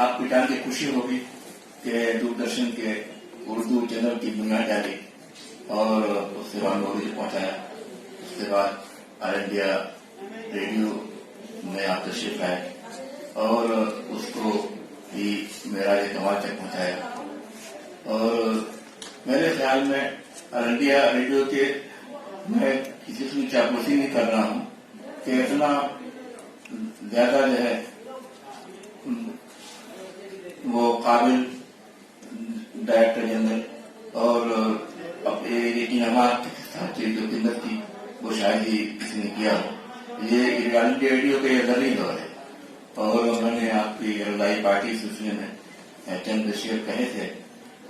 आपको जान के खुशी होगी कि दूरदर्शन के उर्दू चैनल की बुनियाद डाली और उसके बाद मोदी पहुंचाया। उसके बाद ऑल इंडिया रेडियो में आप तशरीफ आए और उसको भी मेरा ये कमाल तक पहुंचाया। और मेरे ख्याल में ऑल इंडिया रेडियो के मैं किसी की चापलूसी नहीं कर रहा हूं कि इतना ज्यादा जो है वो काबिल डायरेक्टर जनरल और अपने इनामात के साथ जो खिदमत की वो शायद ही किसी ने किया हो। ये ऑल इंडिया रेडियो का जरूरी दौर है और मैंने आपकी रलाई पार्टी सिलसिले में चंद शेर कहे थे।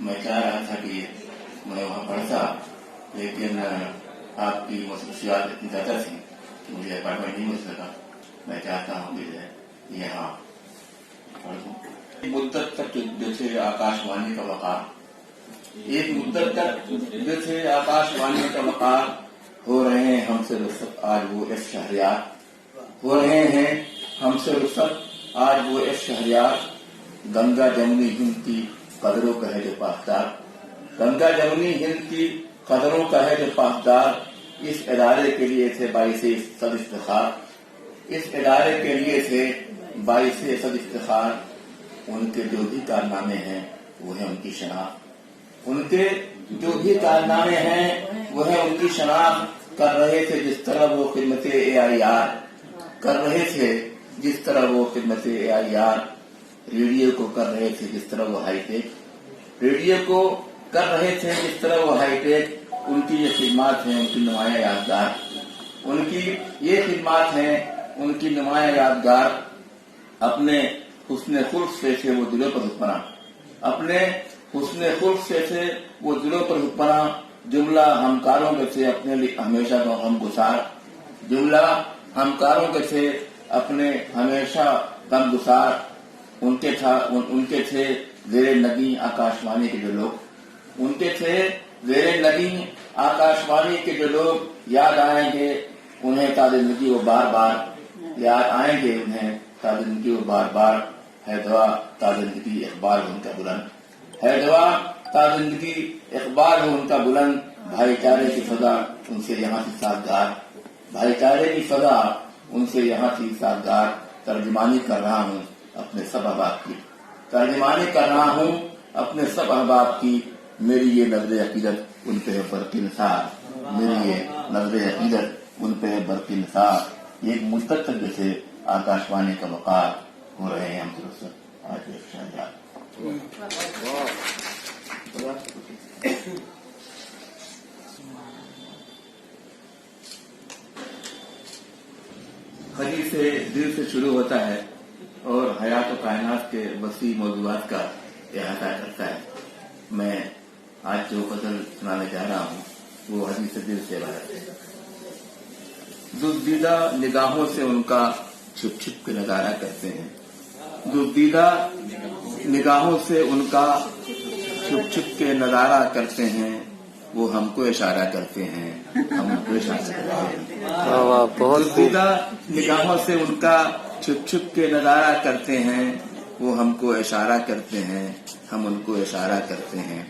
मैं चाह रहा था कि मैं वहां पढ़ता, लेकिन आपकी मसरूफियात इतनी ज्यादा थी कि मुझे अपार्टमेंट नहीं मिल सका। मैं चाहता हूँ कि यहाँ पढ़ दूं। मुद्दत तक जो थे आकाशवाणी का वक़ार, एक मुद्दत तक जो थे आकाशवाणी का वक़ार, हो रहे हैं हमसे रुखसत आज वो इस शहरियार, हो रहे हैं हमसे रुखसत आज वो इस शहरियार। गंगा जमुनी हिंद की कदरों का है जो पासदार, गंगा जमुनी हिंद की कदरों का है जो पासदार। इस इदारे के लिए थे 22 सद इफ्तिखार, इस इदारे के लिए थे 22 सद इफ्तिखार। उनके जो भी कारनामे हैं वो है उनकी शनाख्त, उनके जो भी कारनामे हैं वो है उनकी शनाख्त। कर रहे थे जिस तरह वो खिदमत AIR कर रहे थे, जिस तरह वो खिदमत AIR रेडियो को कर रहे थे जिस तरह वो हाईटेक, रेडियो को कर रहे थे जिस तरह वो हाईटेक। उनकी ये खिदमत है उनकी नुमाया यादगार, उनकी ये खिदमत है उनकी नुमाया यादगार। अपने हुस्न खुल्क से थे वो दिलों पर हुक्मरां, अपने हुस्न खुल्क से थे वो दिलों पर हुक्मरां। जुमला हमकारों के थे अपने लिए हमेशा गमगुसार, जुमला हमकारों के थे अपने हमेशा गमगुसार। उनके थे ज़ेरे नगी आकाशवाणी के जो लोग, उनके थे ज़ेरे नगी आकाशवाणी के जो लोग। याद आएंगे उन्हें ताज़िंदगी वो बार बार, याद आएंगे उन्हें ताज़िंदगी वो बार बार। है दुआ ताज़िंदगी इकबाल हो उनका बुलंद, है दुआ ताज़िंदगी इकबाल हो उनका बुलंद। भाईचारे की फजा उनसे यहाँ थी साजगार, भाईचारे की फजा उनसे यहाँ थी साजगार। तर्जुमानी कर रहा हूँ अपने सब अहबाब की, तर्जुमानी कर रहा हूँ अपने सब अहबाब की। मेरी ये नजर अकीदत उन पे है बरकी निसार, मेरी ये नजर अकीदत उन पे है बरकी निसार। ये एक मुद्दत तक जैसे आकाशवाणी का वक़ार, हो रहे हैं हम तरफ आज एक शहजाद। खली से दिल से शुरू होता है और हयात और कायनात के वसी मौजूदात का इहाता करता है। मैं आज जो गजल सुनाने जा रहा हूँ वो हदीस दिल से इबारत है। दुर्दीदा निगाहों से उनका छुप छुप के नजारा करते हैं, दुर्दीदा निगाहों से उनका छुप छुप के नजारा करते हैं। वो हमको इशारा करते हैं, हम उनको इशारा करते हैं। दुर्दीदा निगाहों से उनका छुप छुप के नजारा करते हैं। वो हमको इशारा करते हैं, हम उनको इशारा करते हैं।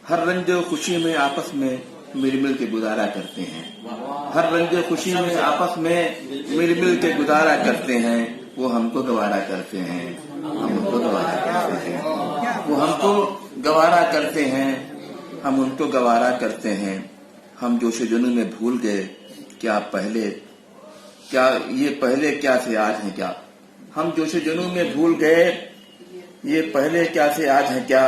हर रंजो खुशी में आपस में मिल मिल के गुजारा करते हैं, हर रंजो खुशी में आपस में मिल मिल के गुजारा करते हैं। वो हमको गवारा करते हैं, हम उनको गवारा करते हैं। वो हमको गवारा करते हैं, हम उनको गवारा करते हैं। हम जोश जुनू में भूल गए क्या पहले, क्या ये पहले क्या थे आज हैं क्या। हम जोश जुनू में भूल गए ये पहले क्या थे आज हैं क्या।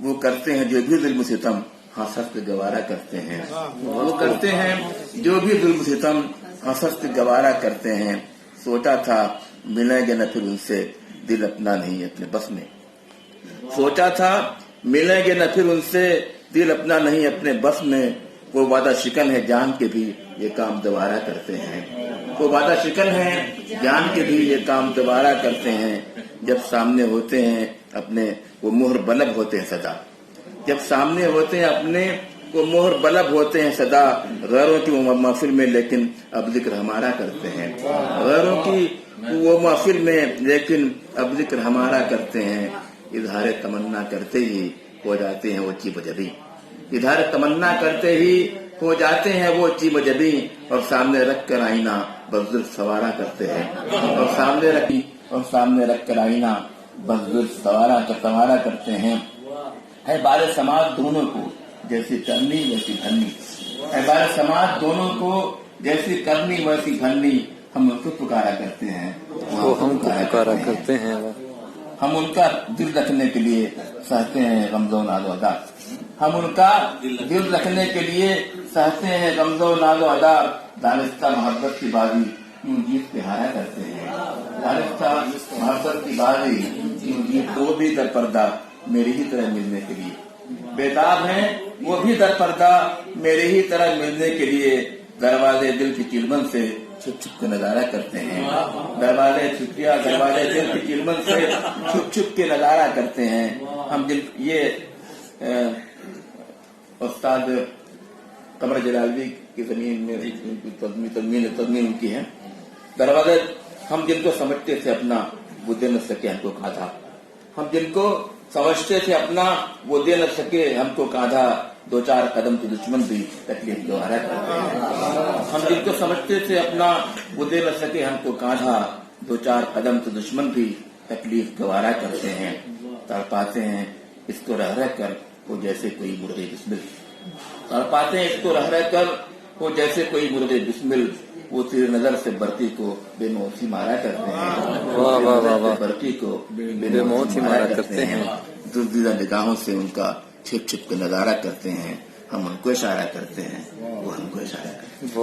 वो करते हैं जो भी जुल्म सितम, हंसत गवारा करते हैं। वो करते हैं जो भी जुल्म सितम, हंसत गवारा करते हैं। सोचा था मिलेंगे न फिर उनसे, दिल अपना नहीं अपने बस में। सोचा था मिलेंगे न फिर उनसे, दिल अपना नहीं अपने बस में। वो वादा शिकन है जान के भी ये काम दोबारा करते हैं, वो वादा शिकन है जान के भी ये काम दोबारा करते हैं। जब सामने होते हैं अपने वो मुहर बलब होते हैं सदा, जब सामने होते हैं अपने وہ مہر بلب ہوتے ہیں سدا غیروں کی وہ محفل میں، لیکن اب ذکر ہمارا کرتے ہیں. غیروں کی وہ محفل میں لیکن اب ذکر ہمارا کرتے ہیں. اظہار تمنا کرتے ہی ہو جاتے ہیں وہ چیب جبی. اظہار تمنا کرتے ہی ہو جاتے ہیں وہ چیب جبی. اور سامنے رکھ کر آئینہ بزرگ سوارا کرتے ہیں. اور سامنے رکھ کر آئینہ بزرگ سوارا کرتے ہیں. ہے بار سماج دونوں کو جیسی کرنی ویسی بھرنی. ہے بار سماج دونوں کو جیسی کرنی ویسی بھرنی. ہم ان کو پکارا کرتے ہیں، وہ ہم پکارا کرتے ہیں. ہم ان کا دل رکھنے کے لیے سہتے ہیں غمز و ناز و ادا. ہم ان کا دل رکھنے کے لیے سہتے ہیں غمز و ناز و ادا. دانستہ محبت کی بازی یوں جیت کے ہارا کرتے ہیں. دانستہ محبت کی بازی یوں جیت وہ بھی در پردہ میری ہی طرح ملنے کے لیے. بیتاب ہیں وہ بھی در پردہ میری ہی طرح ملنے کے لیے. دروازے دل کی چلمن سے چھپ چھپ کے نظارہ کرتے ہیں. دروازے دل کی چلمن سے چھپ چھپ کے نظارہ کرتے ہیں. ہم یہ استاد قمر جلالوی کی زمین میں تضمین ان کی ہے. دروازے ہم جن کو سمجھتے تھے اپنا وہ دے نہ سکے ہم کو کاندھا. ہم جن کو سمجھتے تھے اپنا وہ دے نہ سکے ہم کو کاندھا. دو چار قدم تو دشمن بھی تکلیف گوارا کرتے ہیں. ہم جن کو سمجھتے تھے اپنا وہ دے نہ سکے ہم کو کاندھا. دو چار قدم تو دشمن بھی تکلیف گوارا کرتے ہیں. تڑپاتے ہیں اس کو رہ رہ کر وہ جیسے کوئی مرغے بسمل. تڑپاتے ہیں اس کو رہ رہ کر وہ جیسے کوئی مرغے بسمل. وہ تیر نظر سے برقی کو بے موت ہی مارا کرتے ہیں. برقی کو بے موت ہی مارا کرتے ہیں. دردیدہ نگاہوں سے ان کا چھپ چھپ کے نظارہ کرتے ہیں. ہم ان کو اشارہ کرتے ہیں وہ ہم کو اشارہ کرتے ہیں.